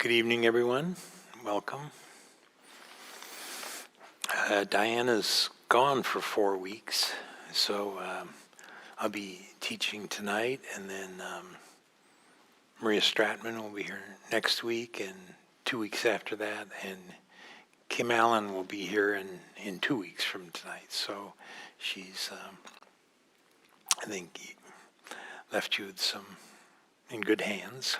Good evening, everyone. Welcome. Diana's gone for 4 weeks, so I'll be teaching tonight, and then Maria Stratman will be here next week, and 2 weeks after that, and Kim Allen will be here in 2 weeks from tonight. So she's, I think, left you with in good hands.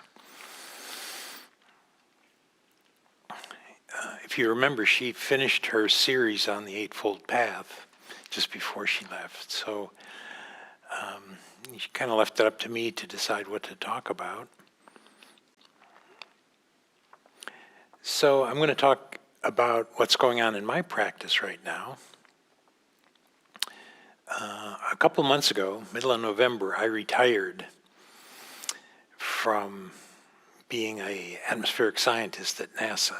If you remember, she finished her series on the Eightfold Path just before she left. So she kind of left it up to me to decide what to talk about. So I'm going to talk about what's going on in my practice right now. A couple months ago, middle of November, I retired from being an atmospheric scientist at NASA.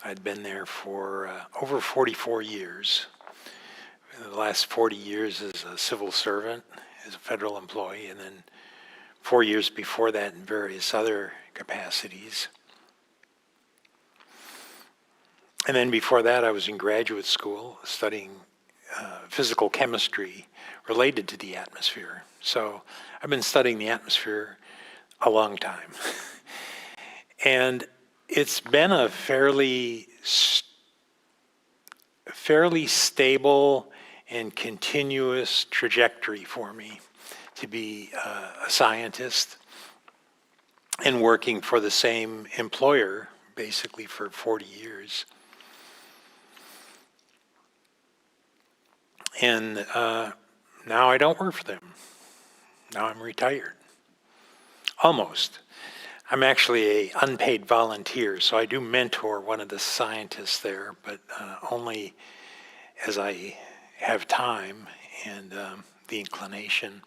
I'd been there for over 44 years. The last 40 years as a civil servant, as a federal employee, and then 4 years before that in various other capacities. And then before that, I was in graduate school studying physical chemistry related to the atmosphere. So I've been studying the atmosphere a long time. And it's been a fairly stable and continuous trajectory for me to be a scientist and working for the same employer basically for 40 years. And now I don't work for them. Now I'm retired. Almost. I'm actually an unpaid volunteer, so I do mentor one of the scientists there, but only as I have time and the inclination.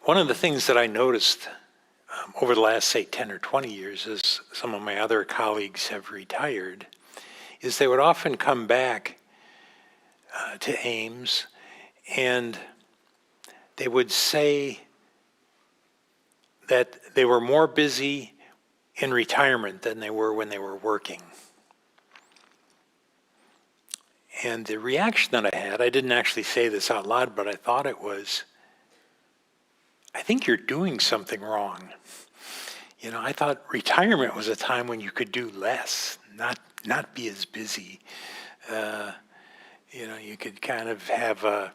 One of the things that I noticed over the last, say, 10 or 20 years as some of my other colleagues have retired is they would often come back to Ames and they would say that they were more busy in retirement than they were when they were working. And the reaction that I had, I didn't actually say this out loud, but I thought it was, I think you're doing something wrong. You know, I thought retirement was a time when you could do less, not be as busy. You know, you could kind of have a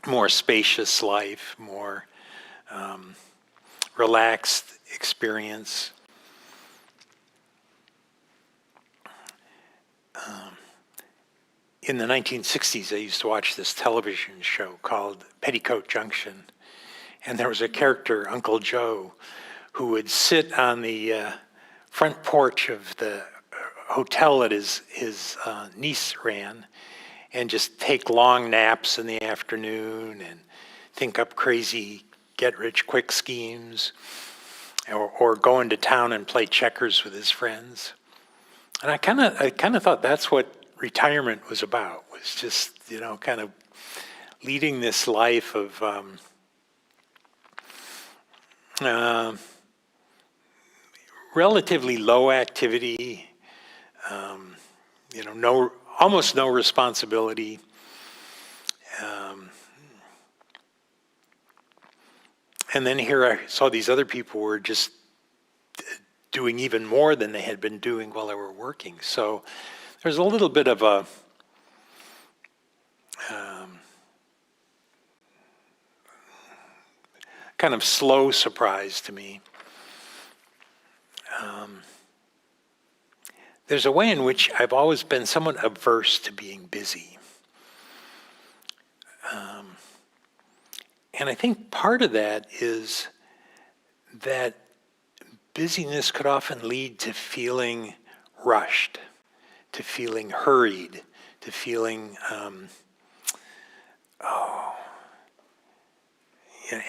more spacious life, more relaxed experience. In the 1960s, I used to watch this television show called Petticoat Junction. And there was a character, Uncle Joe, who would sit on the front porch of the hotel that his niece ran and just take long naps in the afternoon and think up crazy get-rich-quick schemes or go into town and play checkers with his friends. And I kind of thought that's what retirement was about, was just, you know, kind of leading this life of relatively low activity, you know, almost no responsibility. And then here I saw these other people were just doing even more than they had been doing while they were working. So there's a little bit of a kind of slow surprise to me. There's a way in which I've always been somewhat averse to being busy. And I think part of that is that busyness could often lead to feeling rushed, to feeling hurried, to feeling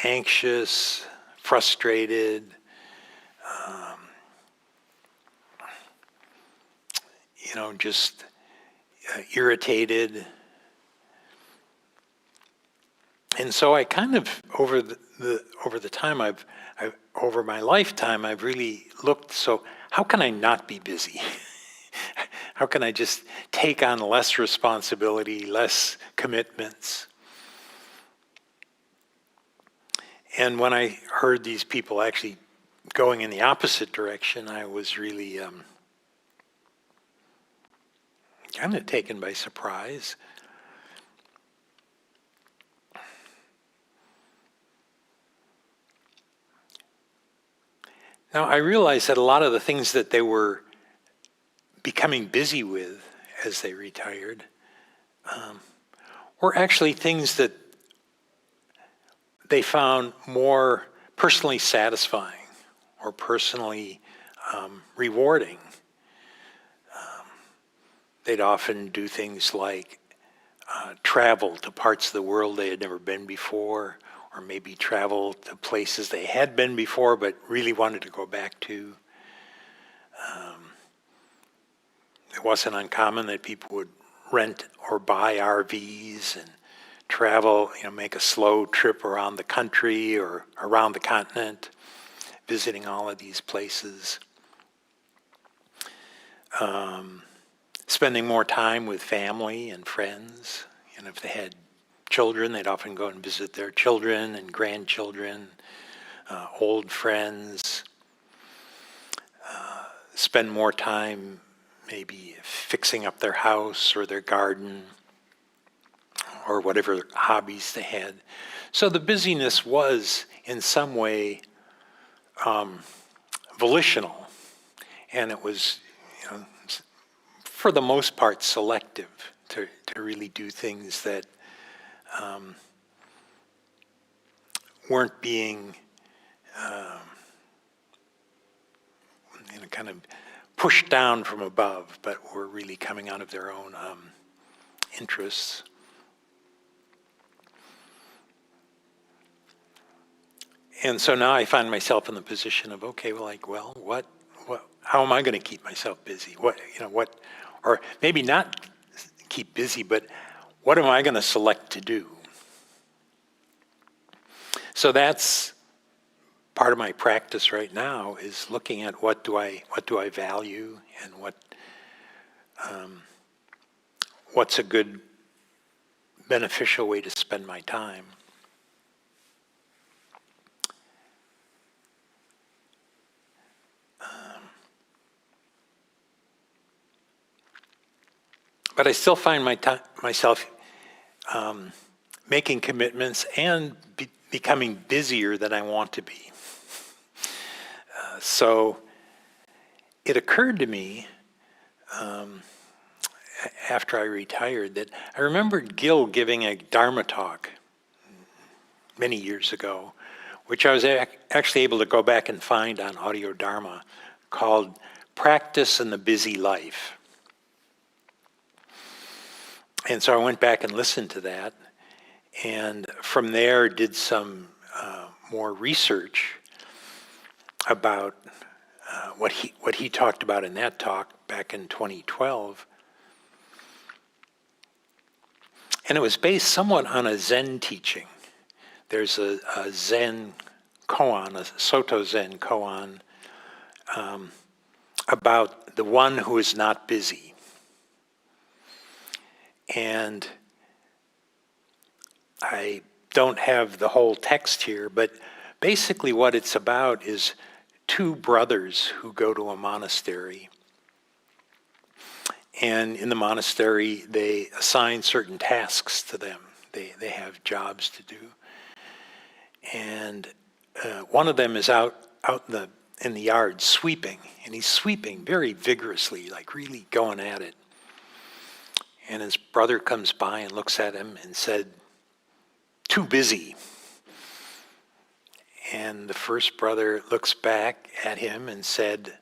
anxious, frustrated, you know, just irritated. And so I kind of, over the time over my lifetime, I've really looked, so how can I not be busy? How can I just take on less responsibility, less commitments? And when I heard these people actually going in the opposite direction, I was really kind of taken by surprise. Now, I realized that a lot of the things that they were becoming busy with as they retired were actually things that they found more personally satisfying or personally rewarding. They'd often do things like travel to parts of the world they had never been before, or maybe travel to places they had been before but really wanted to go back to. It wasn't uncommon that people would rent or buy RVs and travel, make a slow trip around the country or around the continent, visiting all of these places. Spending more time with family and friends. And if they had children, they'd often go and visit their children and grandchildren, old friends. Spend more time maybe fixing up their house or their garden or whatever hobbies they had. So the busyness was in some way volitional, and it was, for the most part, selective to really do things that weren't being kind of pushed down from above, but were really coming out of their own interests. And so now I find myself in the position of, okay, what, how am I going to keep myself busy? Or maybe not keep busy, but what am I going to select to do? So that's part of my practice right now, is looking at what do I value, and what's a good beneficial way to spend my time. But I still find myself making commitments and becoming busier than I want to be. So it occurred to me after I retired that I remembered Gil giving a Dharma talk many years ago, which I was actually able to go back and find on Audio Dharma, called Practice in the Busy Life. And so I went back and listened to that, and from there did some more research about what he talked about in that talk back in 2012. And it was based somewhat on a Zen teaching. There's a Zen Koan, a Soto Zen Koan, about the one who is not busy. And I don't have the whole text here, but basically what it's about is two brothers who go to a monastery. And in the monastery, they assign certain tasks to them. They have jobs to do. And one of them is out in the yard sweeping, and he's sweeping very vigorously, like really going at it. And his brother comes by and looks at him and said, "Too busy." And the first brother looks back at him and said,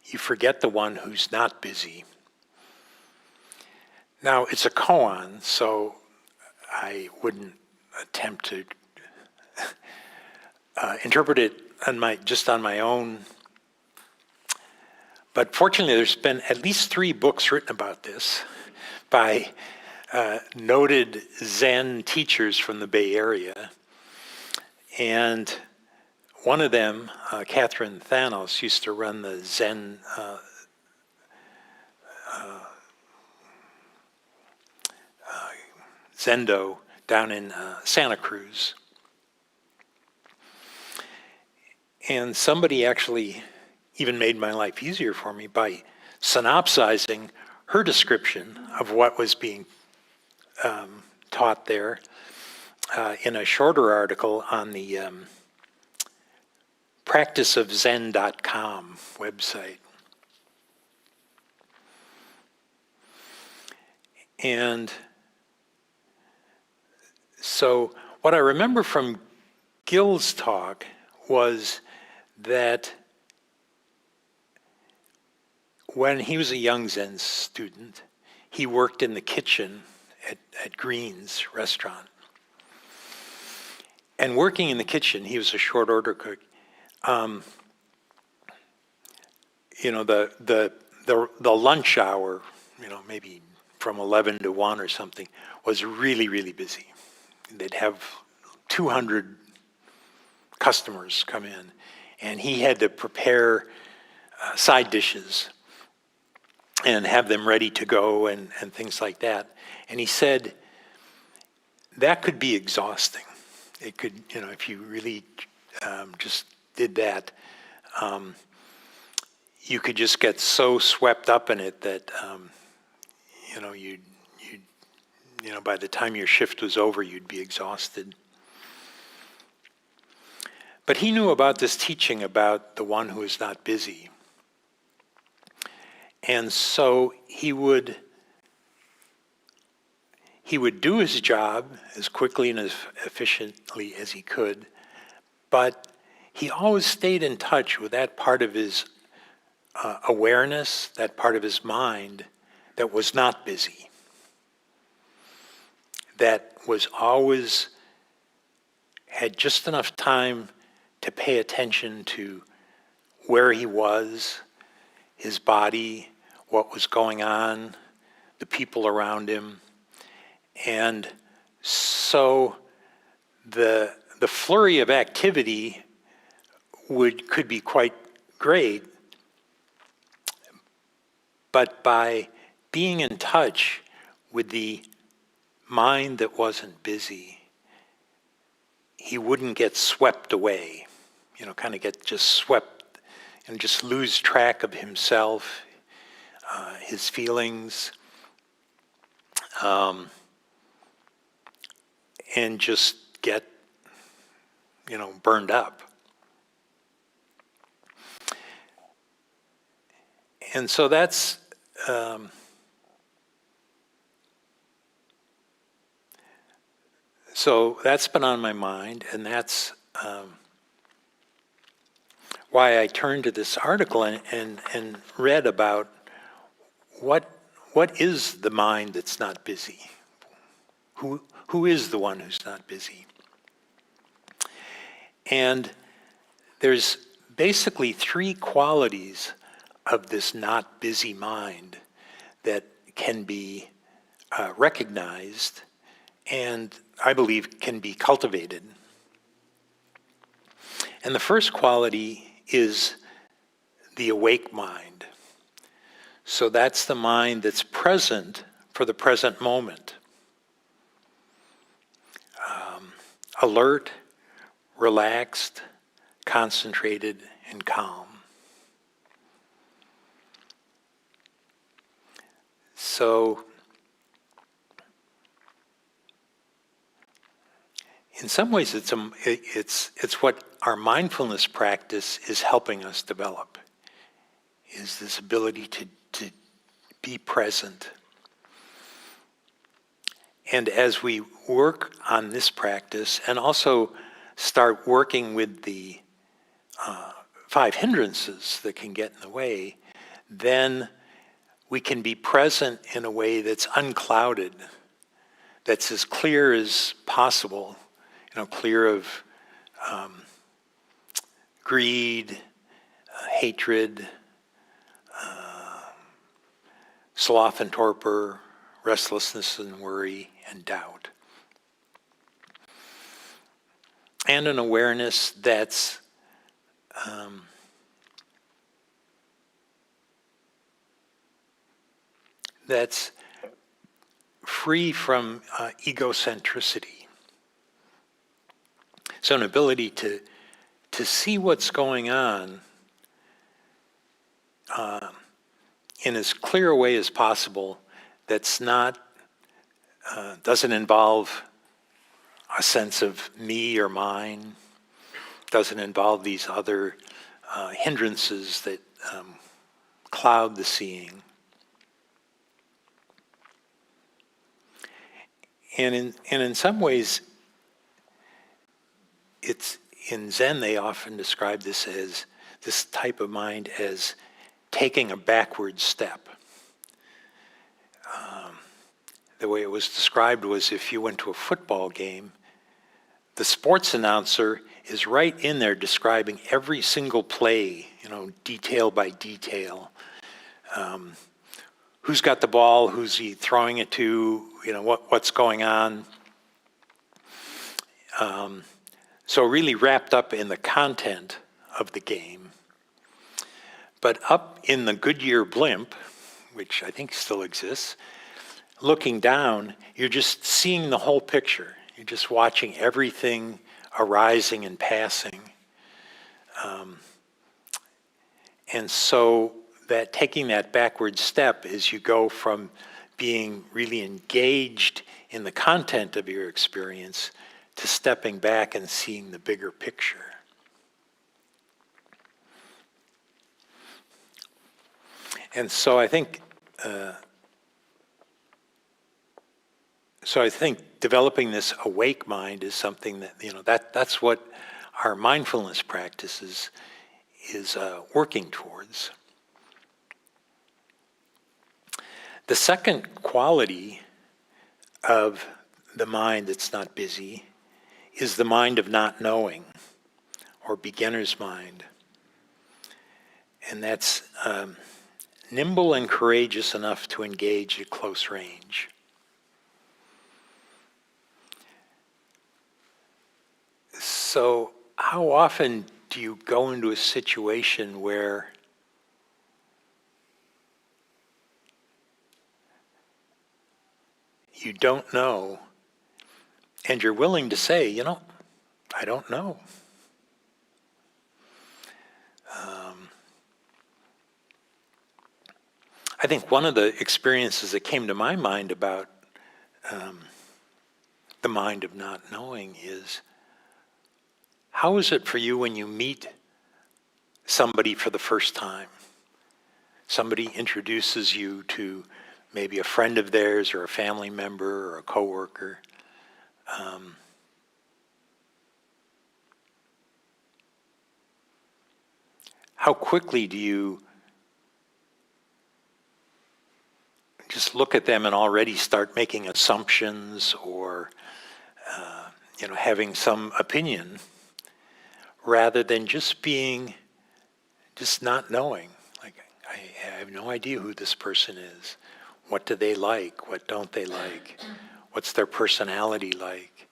"You forget the one who's not busy." Now, it's a koan, so I wouldn't attempt to interpret it just on my own. But fortunately, there's been at least 3 books written about this by noted Zen teachers from the Bay Area. And one of them, Catherine Thanos, used to run the Zen Zendo down in Santa Cruz. And somebody actually even made my life easier for me by synopsizing her description of what was being taught there in a shorter article on the practiceofzen.com website. And so what I remember from Gil's talk was that when he was a young Zen student, he worked in the kitchen at Green's restaurant. And working in the kitchen, he was a short order cook. The lunch hour, maybe from 11 to 1 or something, was really, really busy. They'd have 200 customers come in, and he had to prepare side dishes and have them ready to go and things like that. And he said that could be exhausting. It could, if you really just did that, you could just get so swept up in it that, by the time your shift was over, you'd be exhausted. But he knew about this teaching about the one who is not busy. And so he would do his job as quickly and as efficiently as he could, but he always stayed in touch with that part of his awareness, that part of his mind that was not busy, that was always had just enough time to pay attention to where he was, his body, what was going on, the people around him. And so the flurry of activity could be quite great, but by being in touch with the mind that wasn't busy, he wouldn't get swept away, kind of get just swept and just lose track of himself, his feelings, and just get, burned up. And so that's been on my mind, and that's why I turned to this article and read about what is the mind that's not busy? Who is the one who's not busy? And there's basically 3 qualities of this not busy mind that can be recognized and I believe can be cultivated. And the first quality is the awake mind. So that's the mind that's present for the present moment. Alert, relaxed, concentrated, and calm. So in some ways, it's what our mindfulness practice is helping us develop, is this ability to be present. And as we work on this practice and also start working with the 5 hindrances that can get in the way, then we can be present in a way that's unclouded, that's as clear as possible, clear of greed, hatred, sloth and torpor, restlessness and worry and doubt. And an awareness that's free from egocentricity. So an ability to see what's going on in as clear a way as possible that's not, doesn't involve a sense of me or mine, doesn't involve these other hindrances that cloud the seeing. And in some ways, it's in Zen they often describe this as this type of mind as taking a backward step. The way it was described was if you went to a football game, the sports announcer is right in there describing every single play, detail by detail. Who's got the ball? Who's he throwing it to? What's going on? So really wrapped up in the content of the game. But up in the Goodyear blimp, which I think still exists, looking down, you're just seeing the whole picture. You're just watching everything arising and passing. And so that taking that backward step is you go from being really engaged in the content of your experience to stepping back and seeing the bigger picture. And so I think developing this awake mind is something that that's what our mindfulness practice is working towards. The second quality of the mind that's not busy is the mind of not knowing, or beginner's mind. And that's nimble and courageous enough to engage at close range. So how often do you go into a situation where you don't know, and you're willing to say, I don't know. I think one of the experiences that came to my mind about the mind of not knowing is, how is it for you when you meet somebody for the first time? Somebody introduces you to maybe a friend of theirs or a family member or a coworker. How quickly do you just look at them and already start making assumptions or having some opinion, rather than just not knowing? Like, I have no idea who this person is. What do they like? What don't they like? What's their personality like?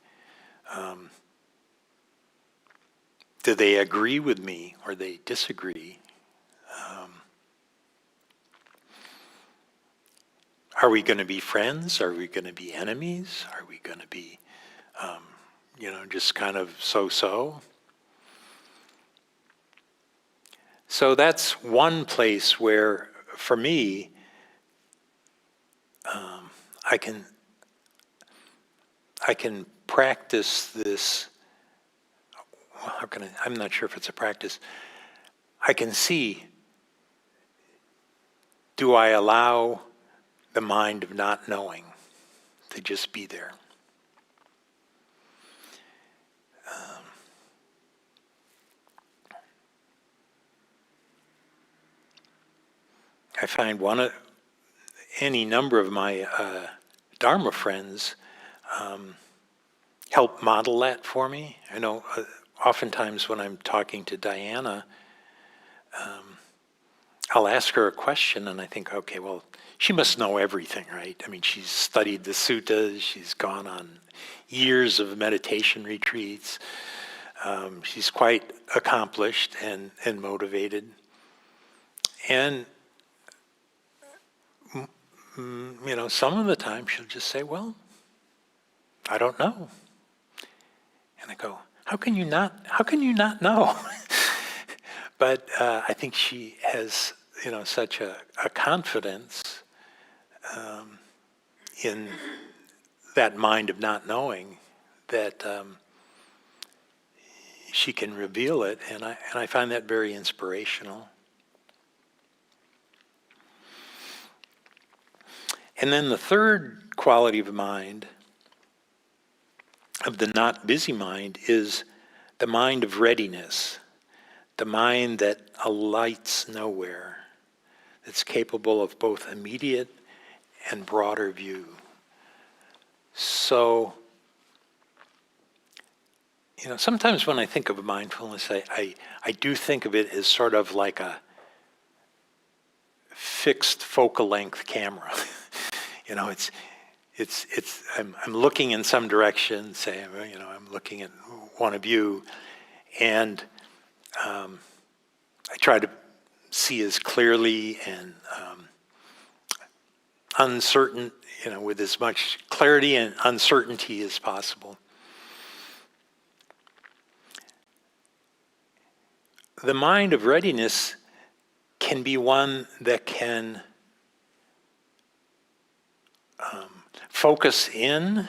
Do they agree with me or they disagree? Are we going to be friends? Are we going to be enemies? Are we going to be, just kind of so-so? So that's one place where, for me, I can practice this. How can I'm not sure if it's a practice. I can see, do I allow the mind of not knowing to just be there? I find any number of my Dharma friends help model that for me. I know oftentimes when I'm talking to Diana, I'll ask her a question and I think, okay, well, she must know everything, right? I mean, she's studied the suttas, she's gone on years of meditation retreats. She's quite accomplished and motivated. And, some of the time she'll just say, well, I don't know. And I go, how can you not know? But I think she has, such a confidence in that mind of not knowing that she can reveal it, and I find that very inspirational. And then the third quality of mind, of the not busy mind, is the mind of readiness, the mind that alights nowhere, that's capable of both immediate and broader view. So, sometimes when I think of mindfulness, I do think of it as sort of like a fixed focal length camera. I'm looking in some direction, say, I'm looking at one of you, and I try to see as clearly and uncertain, with as much clarity and uncertainty as possible. The mind of readiness can be one that can focus in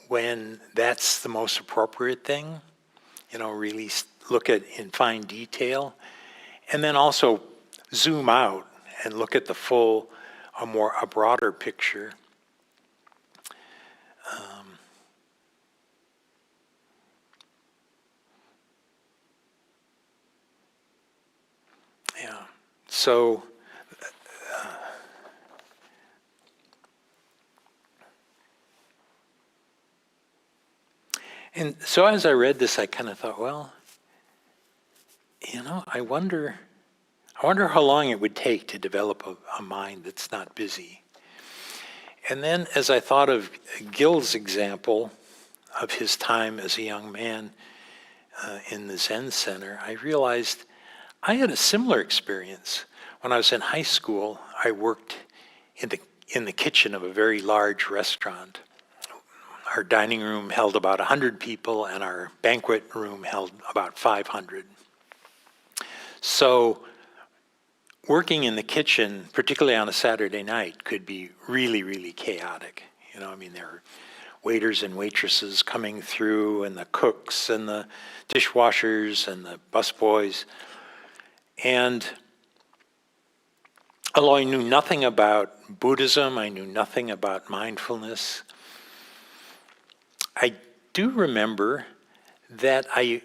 when that's the most appropriate thing, really look at in fine detail, and then also zoom out and look at the full, a broader picture. So and so as I read this, I kind of thought, well, I wonder how long it would take to develop a mind that's not busy. And then as I thought of Gil's example of his time as a young man in the Zen Center, I realized I had a similar experience. When I was in high school, I worked in the kitchen of a very large restaurant. Our dining room held about 100 people, and our banquet room held about 500. So working in the kitchen, particularly on a Saturday night, could be really, really chaotic. There are waiters and waitresses coming through, and the cooks and the dishwashers and the busboys. And although I knew nothing about Buddhism, I knew nothing about mindfulness, I do remember that I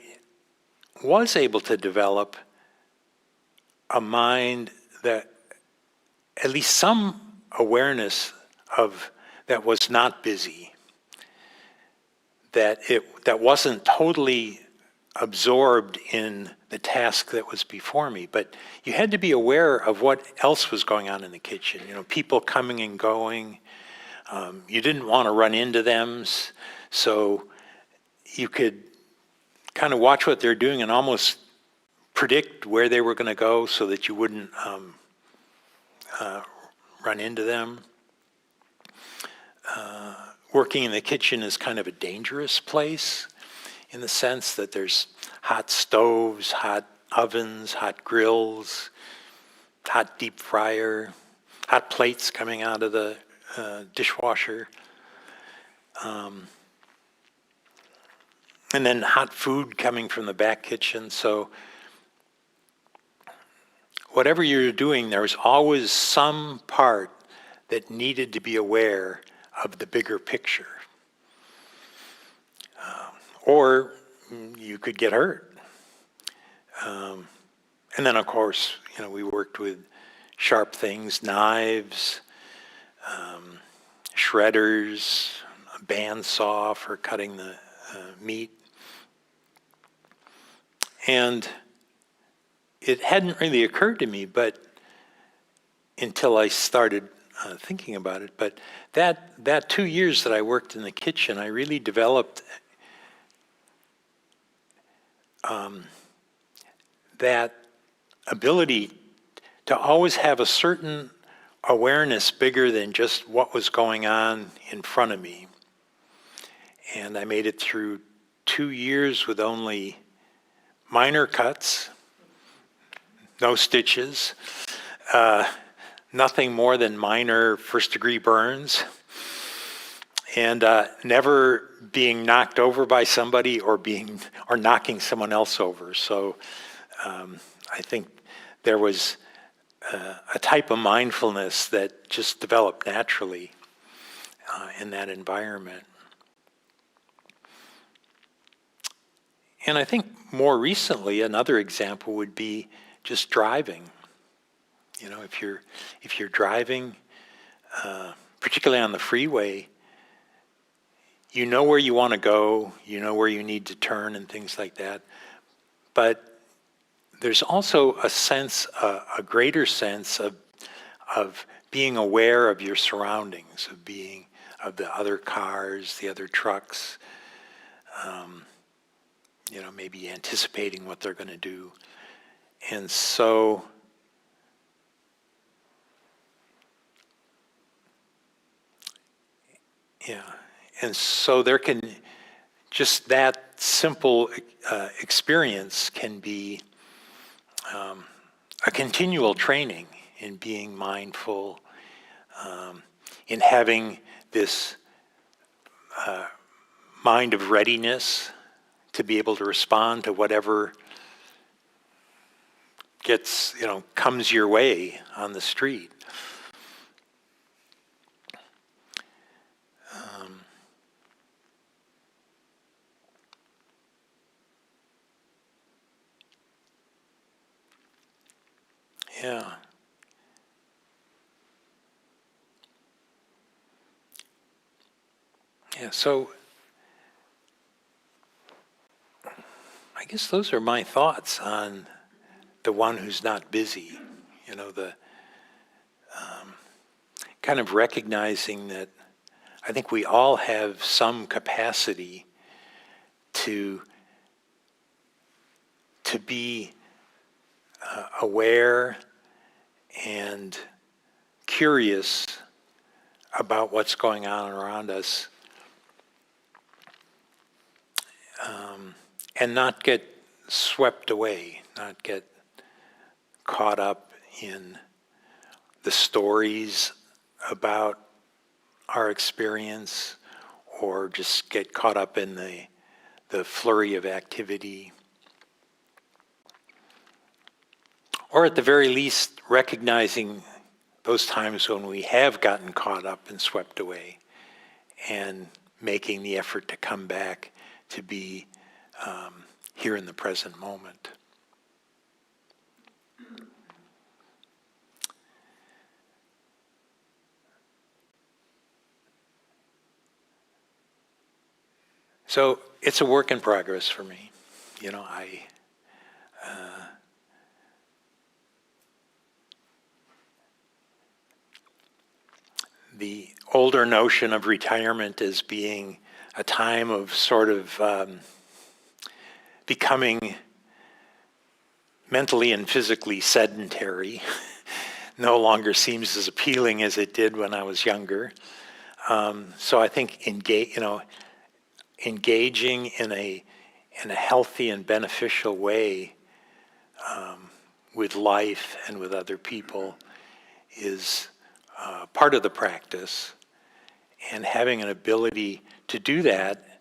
was able to develop a mind that at least some awareness of that was not busy, that wasn't totally absorbed in the task that was before me, but you had to be aware of what else was going on in the kitchen. People coming and going. You didn't want to run into them, so you could kind of watch what they're doing and almost predict where they were going to go so that you wouldn't run into them. Working in the kitchen is kind of a dangerous place in the sense that there's hot stoves, hot ovens, hot grills, hot deep fryer, hot plates coming out of the dishwasher, and then hot food coming from the back kitchen. So whatever you're doing, there's always some part that needed to be aware of the bigger picture. Or you could get hurt. And then, of course, we worked with sharp things, knives, shredders, a bandsaw for cutting the meat. And it hadn't really occurred to me, but until I started thinking about it. But that 2 years that I worked in the kitchen, I really developed that ability to always have a certain awareness bigger than just what was going on in front of me. And I made it through 2 years with only minor cuts, no stitches, nothing more than minor first-degree burns, and never being knocked over by somebody or knocking someone else over. So I think there was a type of mindfulness that just developed naturally in that environment. And I think more recently, another example would be just driving. You know, if you're driving, particularly on the freeway, you know where you want to go, you know where you need to turn and things like that. But there's also a sense, a greater sense of being aware of your surroundings, of the other cars, the other trucks, maybe anticipating what they're going to do. And so there can, just that simple experience can be a continual training in being mindful, in having this mind of readiness to be able to respond to whatever comes your way on the street. So I guess those are my thoughts on the one who's not busy. The kind of recognizing that I think we all have some capacity to be aware and curious about what's going on around us, and not get swept away, not get caught up in the stories about our experience, or just get caught up in the flurry of activity. Or at the very least, recognizing those times when we have gotten caught up and swept away, and making the effort to come back to be here in the present moment. So it's a work in progress for me. The older notion of retirement as being a time of sort of becoming mentally and physically sedentary no longer seems as appealing as it did when I was younger. So I think engaging in a healthy and beneficial way with life and with other people is part of the practice, and having an ability to do that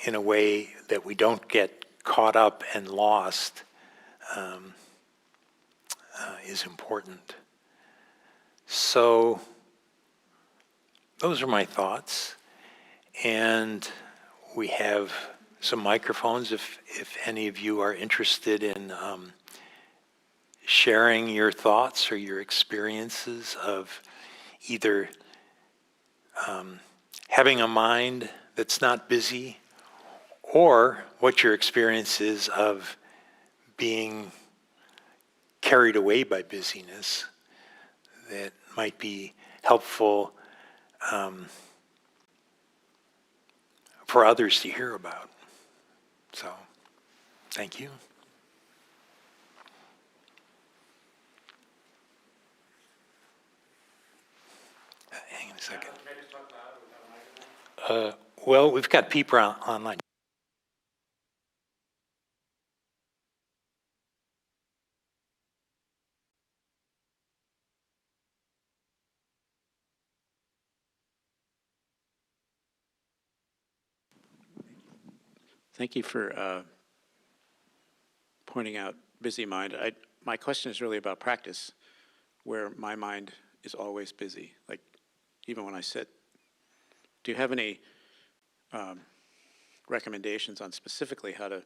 in a way that we don't get caught up and lost is important. So those are my thoughts, and we have some microphones if any of you are interested in sharing your thoughts or your experiences of either having a mind that's not busy, or what your experience is of being carried away by busyness. that might be helpful for others to hear about. So, thank you. Hang on a second. Well, we've got people online. Thank you for pointing out busy mind. My question is really about practice, where my mind is always busy, like even when I sit. Do you have any recommendations on specifically how to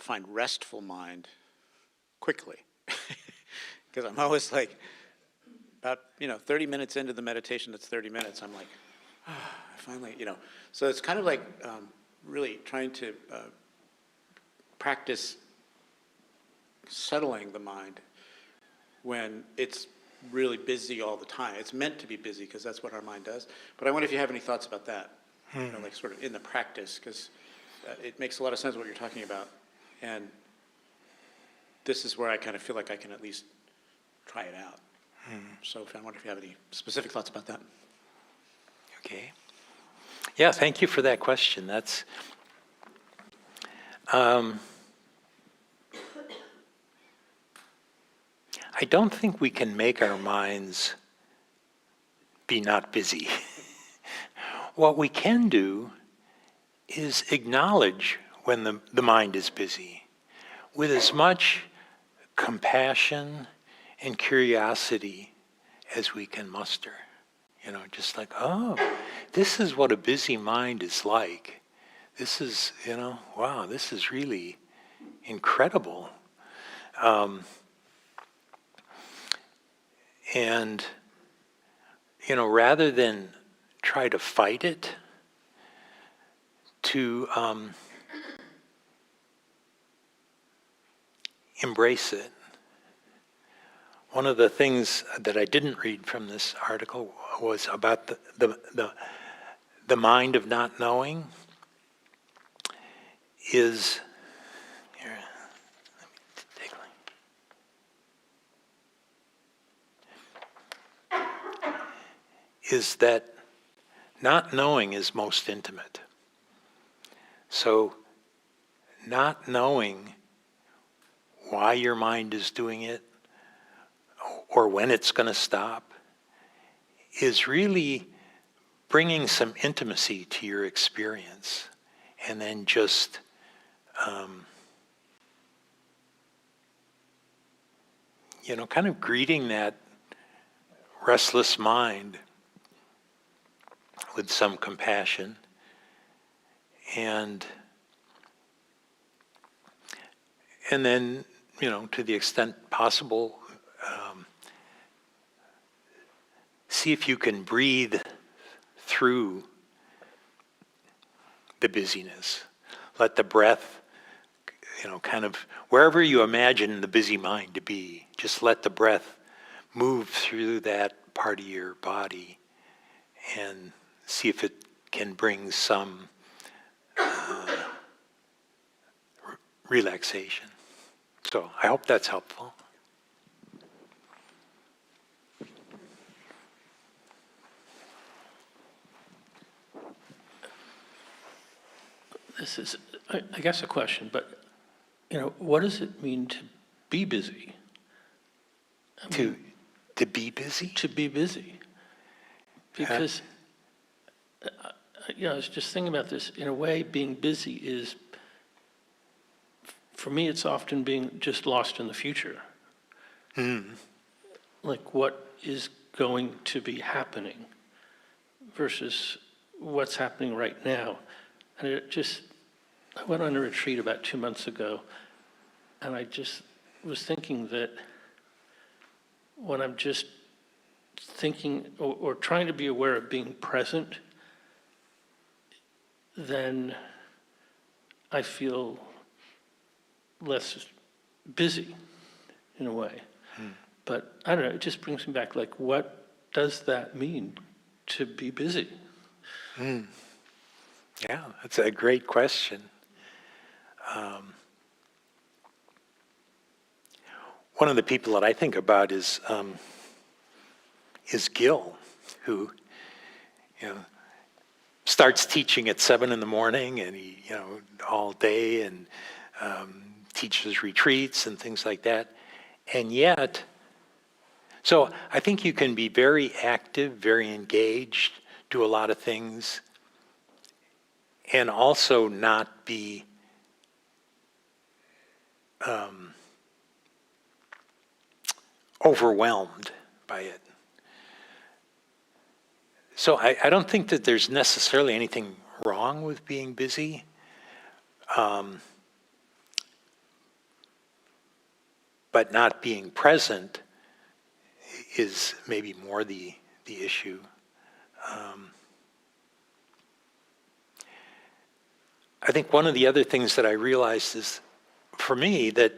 find restful mind quickly? Because I'm always like, about 30 minutes into the meditation, that's 30 minutes, I'm like, I finally, So it's kind of like really trying to practice settling the mind when it's really busy all the time. It's meant to be busy because that's what our mind does. But I wonder if you have any thoughts about that, like sort of in the practice, because it makes a lot of sense what you're talking about. And this is where I kind of feel like I can at least try it out. So I wonder if you have any specific thoughts about that. Okay. Yeah, thank you for that question. That's I don't think we can make our minds be not busy. What we can do is acknowledge when the mind is busy with as much compassion and curiosity as we can muster. Just like, oh, this is what a busy mind is like. This is, wow, this is really incredible. And, rather than try to fight it, to embrace it. One of the things that I didn't read from this article was about the mind of not knowing is, here, let me take a link. Is that not knowing is most intimate. So not knowing why your mind is doing it or when it's going to stop is really bringing some intimacy to your experience, and then just kind of greeting that restless mind with some compassion, and then, to the extent possible, see if you can breathe through the busyness. Let the breath, kind of wherever you imagine the busy mind to be, just let the breath move through that part of your body and see if it can bring some relaxation. So I hope that's helpful. This is, I guess, a question, but, what does it mean to be busy? To be busy? To be busy. Because, I was just thinking about this. In a way, being busy is, for me, it's often being just lost in the future. Like what is going to be happening versus what's happening right now. And I went on a retreat about 2 months ago, and I just was thinking that when I'm just thinking or trying to be aware of being present, then I feel less busy in a way. But I don't know, it just brings me back, like, what does that mean to be busy? Yeah, that's a great question. One of the people that I think about is Gil, who, starts teaching at 7 in the morning, and he, all day, and teaches retreats and things like that. And yet, so I think you can be very active, very engaged, do a lot of things, and also not be overwhelmed by it. So I don't think that there's necessarily anything wrong with being busy. But not being present is maybe more the issue. I think one of the other things that I realized is, for me, that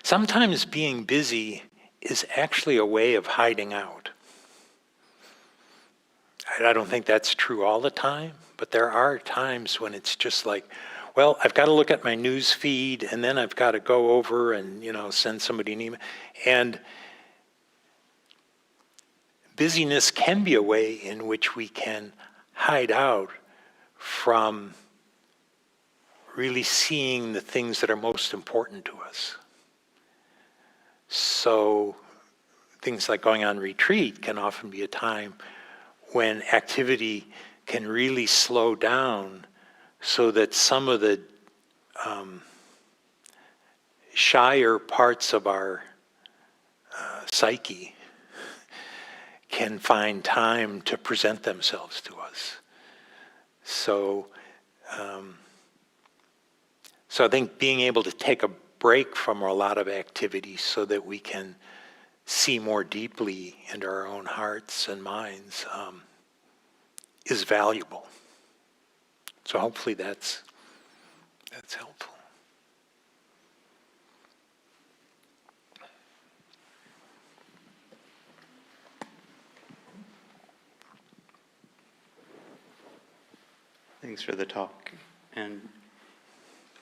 sometimes being busy is actually a way of hiding out. I don't think that's true all the time, but there are times when it's just like, well, I've got to look at my news feed, and then I've got to go over and, send somebody an email. And busyness can be a way in which we can hide out from really seeing the things that are most important to us. So things like going on retreat can often be a time when activity can really slow down, so that some of the shyer parts of our psyche can find time to present themselves to us. So I think being able to take a break from a lot of activity so that we can see more deeply into our own hearts and minds is valuable. So hopefully that's helpful. Thanks for the talk. And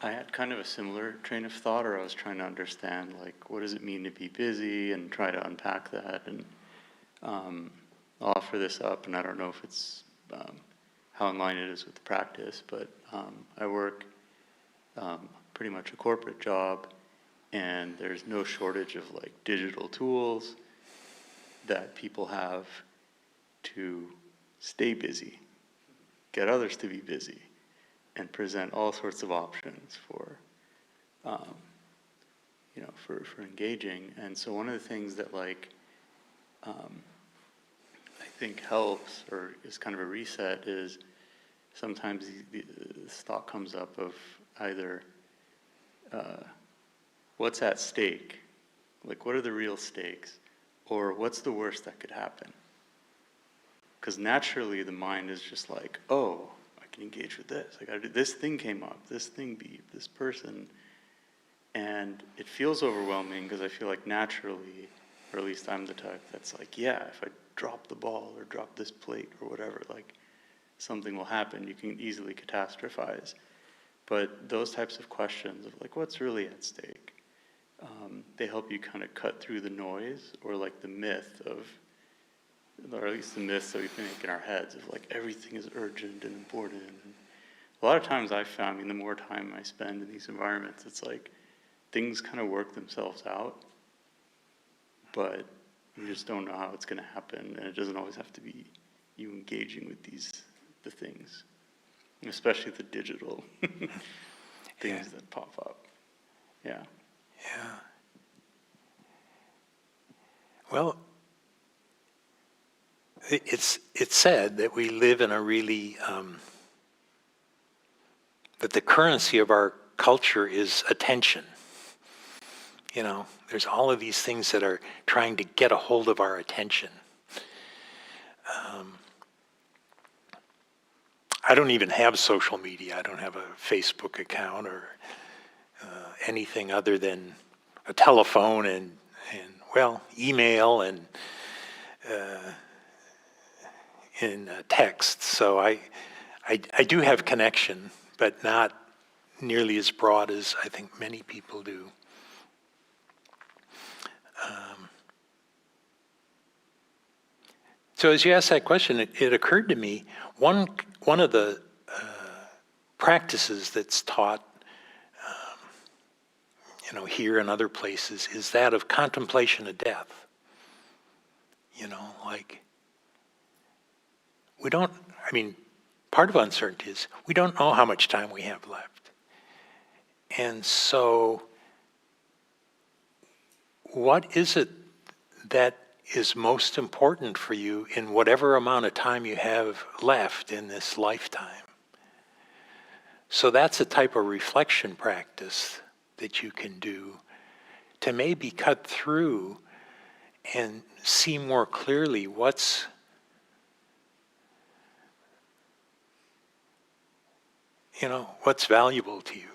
I had kind of a similar train of thought, or I was trying to understand, like, what does it mean to be busy, and try to unpack that. And I'll offer this up, and I don't know if it's how in line it is with the practice, but I work pretty much a corporate job, and there's no shortage of like digital tools that people have to stay busy, get others to be busy, and present all sorts of options for for engaging. And so one of the things that I think helps, or is kind of a reset, is sometimes this thought comes up of either what's at stake, like what are the real stakes, or what's the worst that could happen? Because naturally the mind is just like, oh, I can engage with this. I got to do this thing came up, this thing beeped, this person, and it feels overwhelming because I feel like naturally, or at least I'm the type that's like, yeah, if I drop the ball or drop this plate or whatever, like something will happen. You can easily catastrophize. But those types of questions of like, what's really at stake? They help you kind of cut through the noise, or like the myth of, or at least the myths that we make in our heads of like everything is urgent and important. And a lot of times I've found, the more time I spend in these environments, it's like things kind of work themselves out, but you just don't know how it's going to happen, and it doesn't always have to be you engaging with the things, especially the digital things that pop up. Yeah. Yeah. Well, it's said that we live in a really, that the currency of our culture is attention. There's all of these things that are trying to get a hold of our attention. I don't even have social media. I don't have a Facebook account or anything other than a telephone and well, email and in text. So I do have connection, but not nearly as broad as I think many people do. So as you asked that question, it occurred to me, one of the practices that's taught here and other places is that of contemplation of death. Like, part of uncertainty is we don't know how much time we have left. And so what is it that is most important for you in whatever amount of time you have left in this lifetime? So that's a type of reflection practice that you can do to maybe cut through and see more clearly what's valuable to you.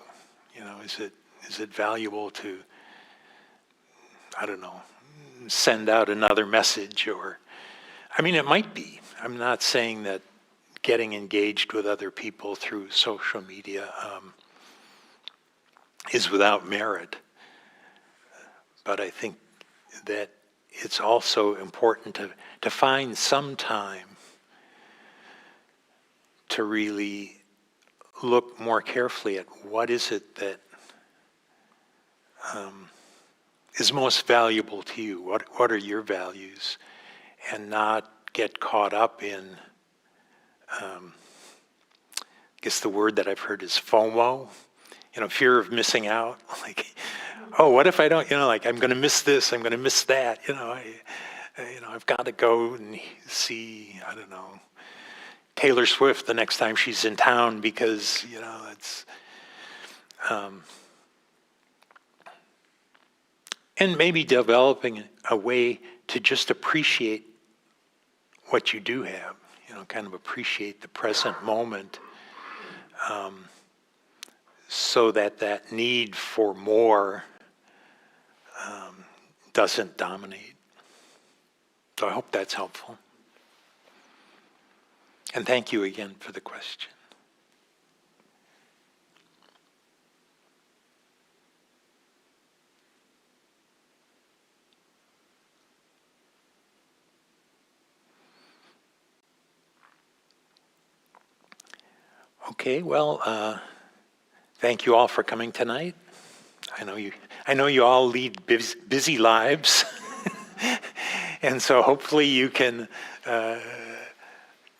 Is it valuable to, I don't know, send out another message? Or it might be. I'm not saying that getting engaged with other people through social media is without merit. But I think that it's also important to find some time to really look more carefully at what is it that is most valuable to you. What are your values? And not get caught up in, I guess the word that I've heard is FOMO, fear of missing out. Like, oh, what if I don't, I'm going to miss this, I'm going to miss that. I've got to go and see, I don't know, Taylor Swift the next time she's in town because, it's, and maybe developing a way to just appreciate what you do have, kind of appreciate the present moment, so that need for more doesn't dominate. So I hope that's helpful. And thank you again for the question. Okay, well, thank you all for coming tonight. I know you all lead busy lives, and so hopefully you can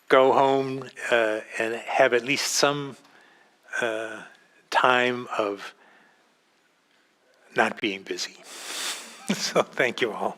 go home and have at least some time of not being busy. So thank you all.